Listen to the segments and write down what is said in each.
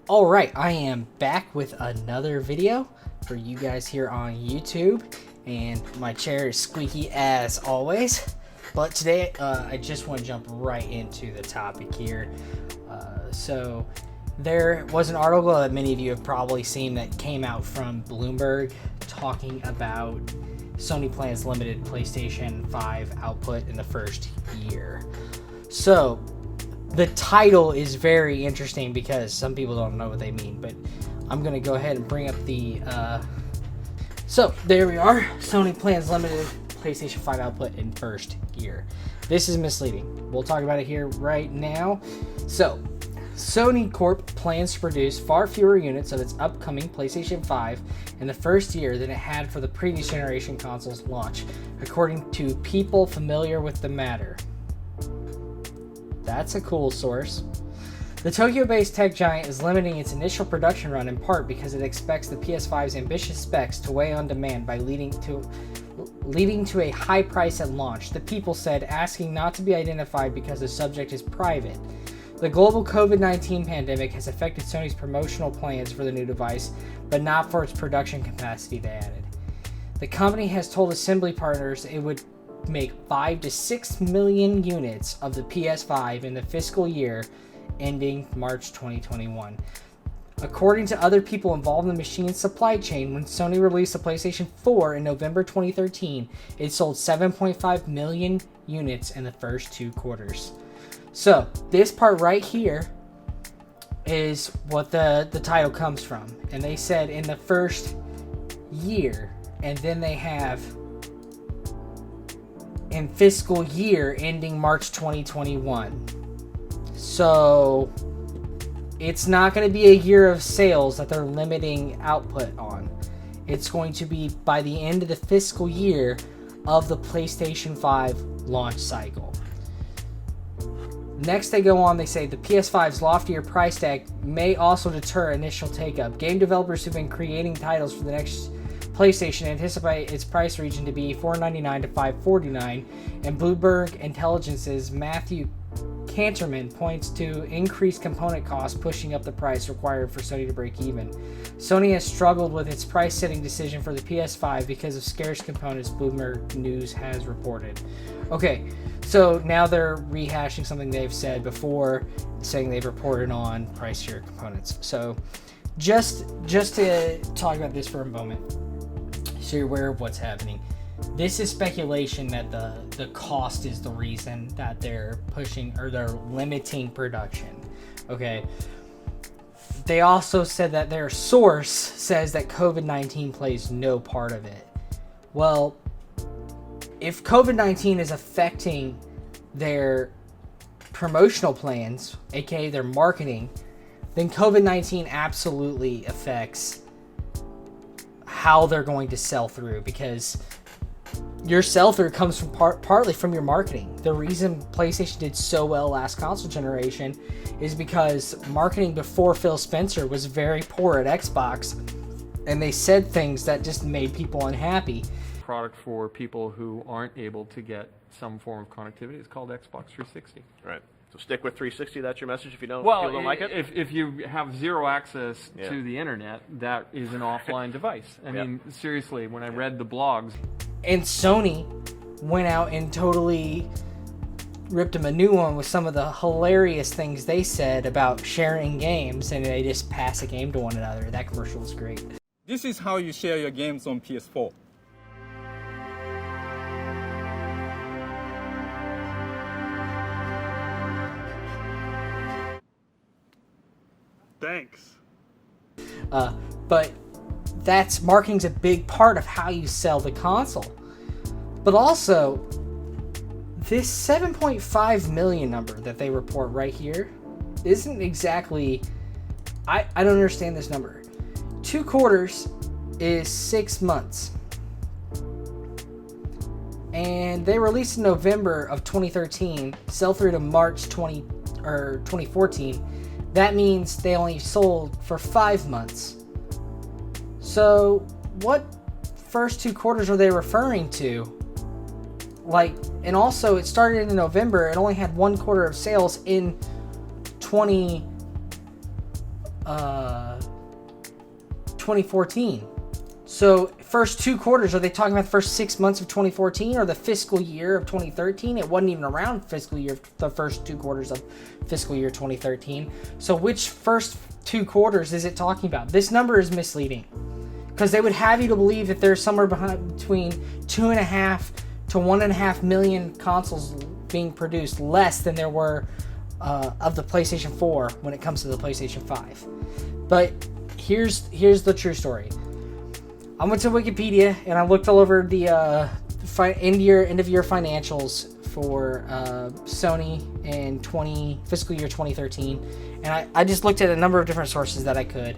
All right, I am back with another video for you guys here on YouTube, and my chair is squeaky as always. But today, I just want to jump right into the topic here. So there was an article that many of you have probably seen that came out from Bloomberg talking about Sony plans limited PlayStation 5 output in the first year. So the title is very interesting because some people don't know what they mean, but I'm going to go ahead and bring up the... So there we are. Sony plans limited PlayStation 5 output in first year. This is misleading. We'll talk about it here right now. So Sony Corp plans to produce far fewer units of its upcoming PlayStation 5 in the first year than it had for the previous generation console's launch, according to people familiar with the matter. That's a cool source. The Tokyo-based tech giant is limiting its initial production run in part because it expects the PS5's ambitious specs to weigh on demand by leading to a high price at launch, the people said, asking not to be identified because the subject is private. The global COVID-19 pandemic has affected Sony's promotional plans for the new device, but not for its production capacity, they added. The company has told assembly partners it would make 5 to 6 million units of the PS5 in the fiscal year ending March 2021. According to other people involved in the machine's supply chain, when Sony released the PlayStation 4 in November 2013, it sold 7.5 million units in the first 2 quarters. So this part right here is what the title comes from. And they said in the first year, and then they have in fiscal year ending March 2021. So it's not going to be a year of sales that they're limiting output on. It's going to be by the end of the fiscal year of the PlayStation 5 launch cycle. Next they go on, they say the PS5's loftier price tag may also deter initial take-up. Game developers who've been creating titles for the next PlayStation anticipate its price region to be $499 to $549, and Bloomberg Intelligence's Matthew Canterman points to increased component costs pushing up the price required for Sony to break even. Sony has struggled with its price-setting decision for the PS5 because of scarce components, Bloomberg News has reported. Okay, so now they're rehashing something they've said before, saying they've reported on pricier components. So just to talk about this for a moment, so you're aware of what's happening. This is speculation that the cost is the reason that they're pushing or they're limiting production. Okay. They also said that their source says that COVID-19 plays no part of it. Well, if COVID-19 is affecting their promotional plans, aka their marketing, then COVID-19 absolutely affects how they're going to sell through, because your sell-through comes from partly from your marketing. The reason PlayStation did so well last console generation is because marketing before Phil Spencer was very poor at Xbox, and they said things that just made people unhappy. Product for people who aren't able to get some form of connectivity. It's called Xbox 360. Right. So stick with 360. That's your message. If you don't, Well, people don't like it. If you have zero access to the internet, that is an offline device. I mean, seriously, when I read the blogs. And Sony went out and totally ripped them a new one with some of the hilarious things they said about sharing games, and they just pass a game to one another. That commercial was great. This is how you share your games on PS4. Thanks. But that's marketing's a big part of how you sell the console. But also, this 7.5 million number that they report right here isn't exactly... I don't understand this number. 2 quarters is 6 months. And they released in November of 2013, sell through to March 2014. That means they only sold for 5 months. So what first 2 quarters are they referring to? Like, and also it started in November. It only had 1 quarter of sales in 2014. So first 2 quarters, are they talking about the first 6 months of 2014 or the fiscal year of 2013? It wasn't even around the first 2 quarters of fiscal year 2013. So which first 2 quarters is it talking about? This number is misleading because they would have you to believe that there's somewhere between 2.5 to 1.5 million consoles being produced less than there were of the PlayStation 4 when it comes to the PlayStation 5. But here's the true story. I went to Wikipedia and I looked all over the end of year financials for Sony in fiscal year 2013, and I just looked at a number of different sources that I could.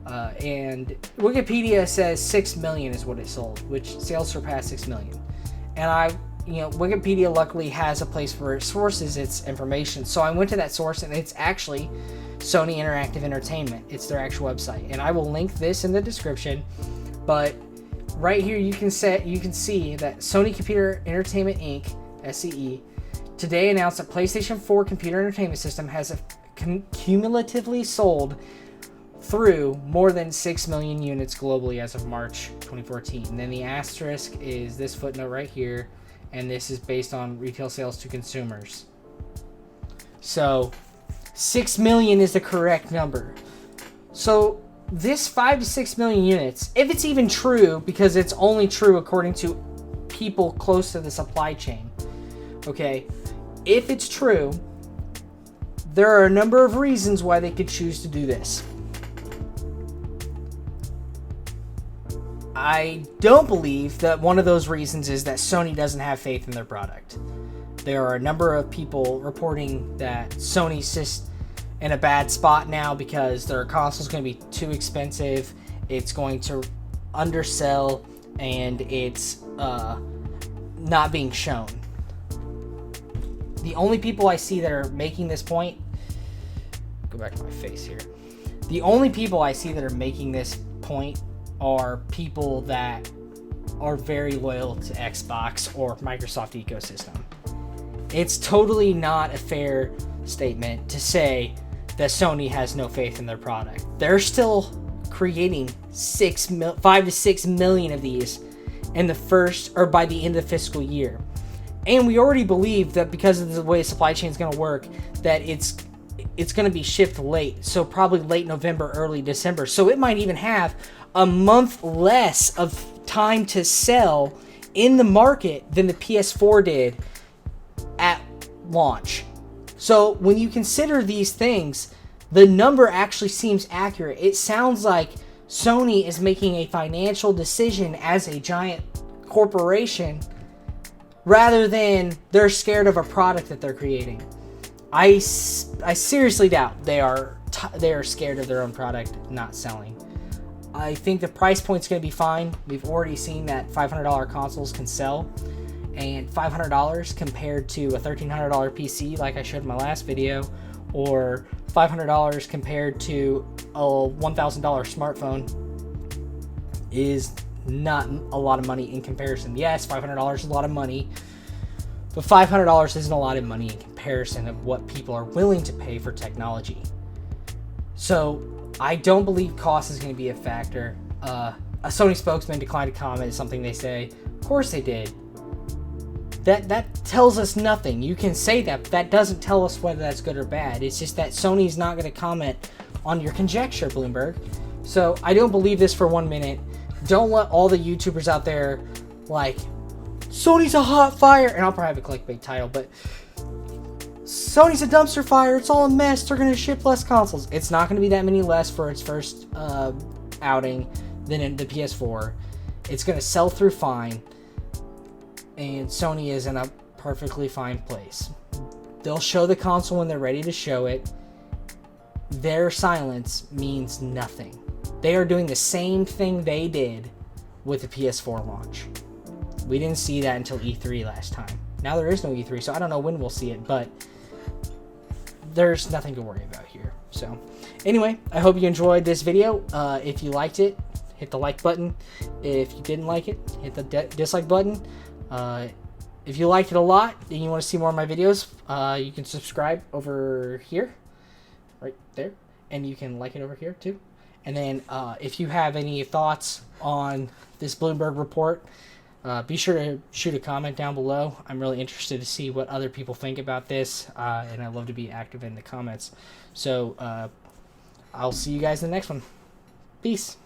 And Wikipedia says 6 million is what it sold, which sales surpassed 6 million. And Wikipedia luckily has a place where it sources its information. So I went to that source, and it's actually Sony Interactive Entertainment. It's their actual website, and I will link this in the description. But right here, you can see that Sony Computer Entertainment Inc. (SCE) today announced that PlayStation 4 computer entertainment system has cumulatively sold through more than 6 million units globally as of March 2014. And then the asterisk is this footnote right here, and this is based on retail sales to consumers. So 6 million is the correct number. So this 5 to 6 million units, if it's even true, because it's only true according to people close to the supply chain, okay, if it's true, there are a number of reasons why they could choose to do this. I don't believe that one of those reasons is that Sony doesn't have faith in their product. There are a number of people reporting that Sony's just in a bad spot now because their console's going to be too expensive, it's going to undersell, and it's not being shown. The only people I see that are making this point, go back to my face here. The only people I see that are making this point are people that are very loyal to Xbox or Microsoft ecosystem. It's totally not a fair statement to say that Sony has no faith in their product. They're still creating 5 to 6 million of these in the first or by the end of the fiscal year. And we already believe that because of the way supply chain is going to work, that it's going to be shipped late. So probably late November, early December. So it might even have a month less of time to sell in the market than the PS4 did at launch. So when you consider these things, the number actually seems accurate. It sounds like Sony is making a financial decision as a giant corporation rather than they're scared of a product that they're creating. I seriously doubt they are scared of their own product not selling. I think the price point's going to be fine. We've already seen that $500 consoles can sell, and $500 compared to a $1,300 PC like I showed in my last video, or $500 compared to a $1,000 smartphone is not a lot of money in comparison. Yes, $500 is a lot of money, but $500 isn't a lot of money in comparison of what people are willing to pay for technology. So I don't believe cost is going to be a factor. A Sony spokesman declined to comment, is something they say. Of course they did. That tells us nothing. You can say that, but that doesn't tell us whether that's good or bad. It's just that Sony's not going to comment on your conjecture, Bloomberg. So I don't believe this for 1 minute. Don't let all the YouTubers out there like, Sony's a hot fire, and I'll probably have a clickbait title, but Sony's a dumpster fire, it's all a mess, they're going to ship less consoles. It's not going to be that many less for its first outing than in the PS4. It's going to sell through fine, and Sony is in a perfectly fine place. They'll show the console when they're ready to show it. Their silence means nothing. They are doing the same thing they did with the PS4 launch. We didn't see that until E3 last time. Now there is no E3, so I don't know when we'll see it, but there's nothing to worry about here. So anyway, I hope you enjoyed this video. If you liked it, hit the like button. If you didn't like it, hit the dislike button. If you liked it a lot and you want to see more of my videos, you can subscribe over here, right there. and you can like it over here too. And then if you have any thoughts on this Bloomberg report, be sure to shoot a comment down below. I'm really interested to see what other people think about this, and I love to be active in the comments. So I'll see you guys in the next one. Peace.